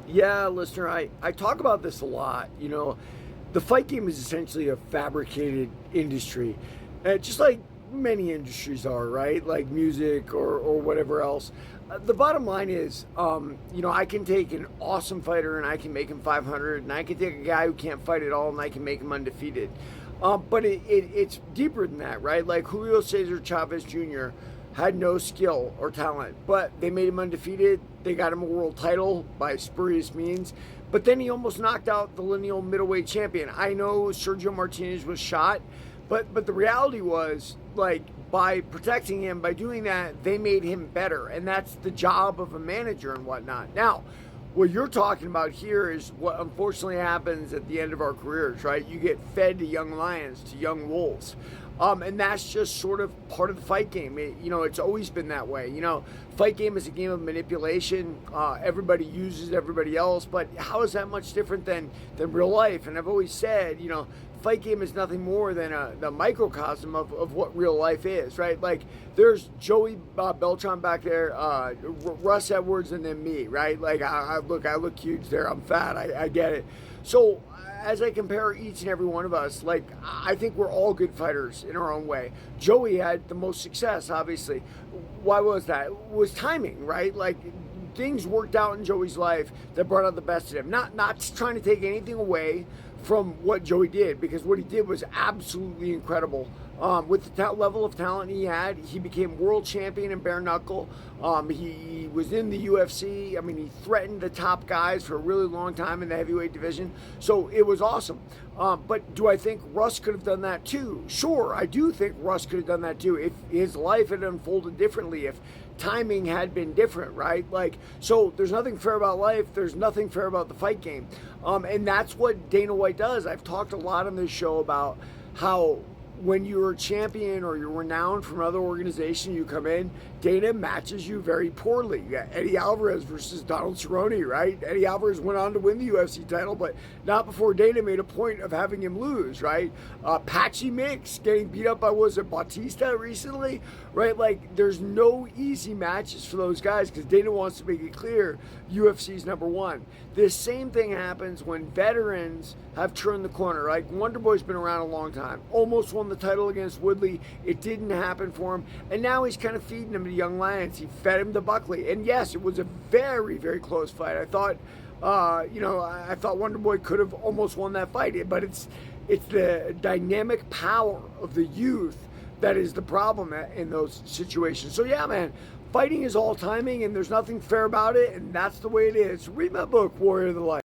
Yeah, listener, I talk about this a lot. The fight game is essentially a fabricated industry, just like many industries are, right? Like music or whatever else. The bottom line is, I can take an awesome fighter and I can make him 500, and I can take a guy who can't fight at all and I can make him undefeated. But it's deeper than that, right? Like Julio Cesar Chavez Jr. had no skill or talent, but they made him undefeated. They got him a world title by spurious means. But then he almost knocked out the lineal middleweight champion. I know Sergio Martinez was shot, but the reality was, like, by protecting him, by doing that, they made him better. And that's the job of a manager and whatnot. Now, what you're talking about here is what unfortunately happens at the end of our careers, right? You get fed to young lions, to young wolves. And that's just sort of part of the fight game. It's always been that way. Fight game is a game of manipulation. Everybody uses everybody else, but how is that much different than real life? And I've always said, fight game is nothing more than the microcosm of what real life is, right? Like, there's Joey Beltran back there, Russ Edwards, and then me, right? Like, I look huge there. I'm fat. I get it. So as I compare each and every one of us, like, I think we're all good fighters in our own way. Joey had the most success, obviously. Why was that? It was timing, right? Like, things worked out in Joey's life that brought out the best in him. Not trying to take anything away from what Joey did, because what he did was absolutely incredible. With the level of talent he had, he became world champion in bare knuckle. He was in the UFC. I mean, he threatened the top guys for a really long time in the heavyweight division. So it was awesome. But do I think Russ could have done that too? Sure, I do think Russ could have done that too if his life had unfolded differently, if timing had been different, right? Like, so there's nothing fair about life. There's nothing fair about the fight game. And that's what Dana White does. I've talked a lot on this show about how when you're a champion or you're renowned from another organization, you come in, Dana matches you very poorly. You got Eddie Alvarez versus Donald Cerrone, right? Eddie Alvarez went on to win the UFC title, but not before Dana made a point of having him lose, right? Patchy Mix getting beat up by, was it Bautista recently, right? Like, there's no easy matches for those guys because Dana wants to make it clear UFC's number one. This same thing happens when veterans have turned the corner. Like, Wonder Boy's been around a long time, almost won the title against Woodley. It didn't happen for him, and now he's kind of feeding him to young lions. He fed him to Buckley, and yes, it was a very, very close fight. I thought, I thought Wonder Boy could have almost won that fight, but it's the dynamic power of the youth that is the problem in those situations. So yeah, man, fighting is all timing, and there's nothing fair about it, and that's the way it is. Read my book, Warrior of the Light.